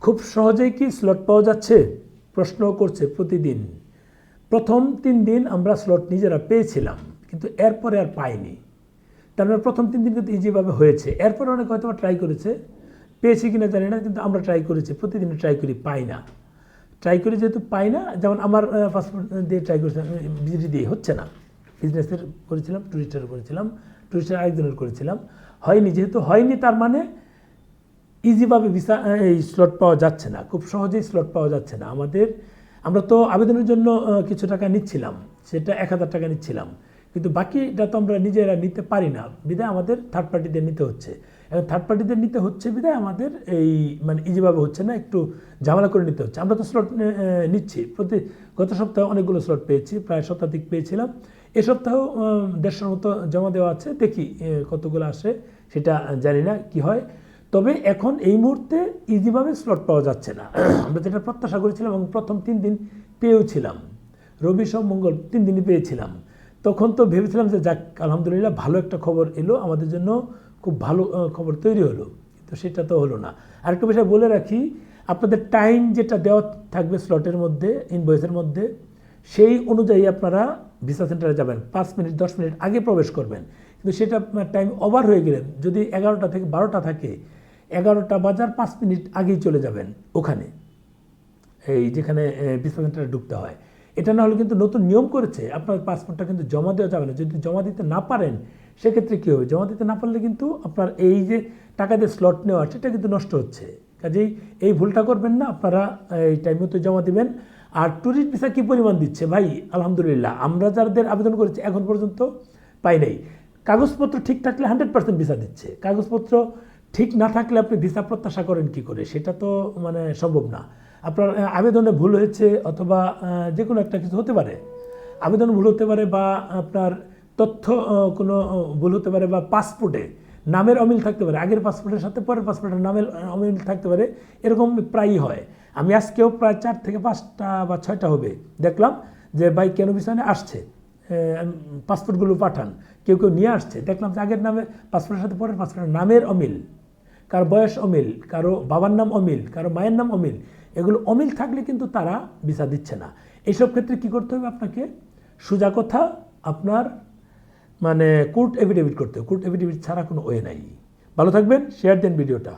খুব সহজেই কি স্লট পাওয়া যাচ্ছে প্রশ্ন করছে প্রতিদিন। প্রথম 3 দিন আমরা স্লট নিজেরা পেয়েছিলাম, কিন্তু এরপরে আর পাইনি। তার মানে প্রথম 3 দিন কিন্তু ইজিভাবে হয়েছে, এরপরে অনেক হয়তো ট্রাই করেছে, পেয়েছি কিনা জানি না, কিন্তু আমরা ট্রাই করেছি, প্রতিদিন ট্রাই করি, পাই না। ট্রাই করি যেহেতু পাই না, যেমন আমার পাসপোর্ট দিয়ে ট্রাই করেছিলাম, ভিজিট দিয়ে হচ্ছে না। বিজনেসের করেছিলাম, ট্যুরিস্টের করেছিলাম, ট্যুরিস্টের আরেকজনের করেছিলাম, হয়নি। যেহেতু হয়নি তার মানে ইজিভাবে ভিসা এই স্লট পাওয়া যাচ্ছে না, খুব সহজেই স্লট পাওয়া যাচ্ছে না। আমরা তো আবেদনের জন্য কিছু টাকা নিচ্ছিলাম, সেটা 1000 টাকা নিচ্ছিলাম, কিন্তু বাকিটা তো আমরা নিজেরা নিতে পারি না, বিধায় আমাদের থার্ড পার্টিদের নিতে হচ্ছে। এবং থার্ড পার্টিদের নিতে হচ্ছে বিধায় আমাদের এই মানে ইজিভাবে হচ্ছে না, একটু ঝামেলা করে নিতে হচ্ছে। আমরা তো স্লট নিচ্ছি, গত সপ্তাহে অনেকগুলো স্লট পেয়েছি, প্রায় শতাধিক পেয়েছিলাম। এ সপ্তাহেও 150-র মতো জমা দেওয়া আছে, দেখি কতগুলো আসে, সেটা জানি না কি হয়। তবে এখন এই মুহূর্তে ইজিভাবে স্লট পাওয়া যাচ্ছে না। আমরা যেটা প্রত্যাশা করেছিলাম এবং প্রথম 3 দিন পেয়েওছিলাম, রবি সোম মঙ্গল 3 দিনই পেয়েছিলাম, তখন তো ভেবেছিলাম যে যাক আলহামদুলিল্লাহ ভালো একটা খবর এলো, আমাদের জন্য খুব ভালো খবর তৈরি হলো, কিন্তু সেটা তো হলো না। আরেকটা বিষয় বলে রাখি, আপনাদের টাইম যেটা দেওয়া থাকবে স্লটের মধ্যে, ইনভয়েসের মধ্যে, সেই অনুযায়ী আপনারা ভিসা সেন্টারে যাবেন, 5 মিনিট 10 মিনিট আগে প্রবেশ করবেন। কিন্তু সেটা টাইম ওভার হয়ে গেলে, যদি 11টা থেকে 12টা থাকে, 11টা বাজার 5 মিনিট আগেই চলে যাবেন ওখানে, এই যেখানে ভিসা সেন্টারে ঢুকতে হয়। এটা না হলে কিন্তু নতুন নিয়ম করেছে, আপনার পাসপোর্টটা কিন্তু জমা দেওয়া যাবে না। যদি জমা দিতে না পারেন, সেক্ষেত্রে কী হবে? জমা দিতে না পারলে কিন্তু আপনার এই যে টাকা দিয়ে স্লট নেওয়া, সেটা কিন্তু নষ্ট হচ্ছে। কাজেই এই ভুলটা করবেন না, আপনারা এই টাইম মতো জমা দিবেন। আর ট্যুরিস্ট ভিসা কী পরিমাণ দিচ্ছে ভাই, আলহামদুলিল্লাহ আমরা যাদের আবেদন করেছি এখন পর্যন্ত পাই নাই। কাগজপত্র ঠিক থাকলে 100% ভিসা দিচ্ছে, কাগজপত্র ঠিক না থাকলে আপনি ভিসা প্রত্যাশা করেন কি করে? সেটা তো মানে সম্ভব না। আপনার আবেদনে ভুল হয়েছে, অথবা যে কোনো একটা কিছু হতে পারে, আবেদন ভুল হতে পারে, বা আপনার তথ্য কোনো ভুল হতে পারে, বা পাসপোর্টে নামের অমিল থাকতে পারে, আগের পাসপোর্টের সাথে পরের পাসপোর্টের নামের অমিল থাকতে পারে, এরকম প্রায়ই হয়। আমি আজকেও প্রায় 4 থেকে 5টা বা 6টা হবে দেখলাম যে ভাই কেন ভিসা নিয়ে আসছে, পাসপোর্টগুলো পাঠান, কেউ কেউ নিয়ে আসছে, দেখলাম যে আগের নামে পাসপোর্টের সাথে পরের পাসপোর্টের নামের অমিল, কারো বয়স অমিল, কারো বাবার নাম অমিল, কারো মায়ের নাম অমিল, এগুলো অমিল থাকলে কিন্তু তারা ভিসা দিচ্ছে না। এইসব ক্ষেত্রে কী করতে হবে আপনাকে? সোজা কথা, আপনার মানে কোর্ট এফিডেভিট করতে হবে। কোর্ট এফিডেভিট ছাড়া কোনো ওয়ে নাই। ভালো থাকবেন, শেয়ার দেন ভিডিওটা।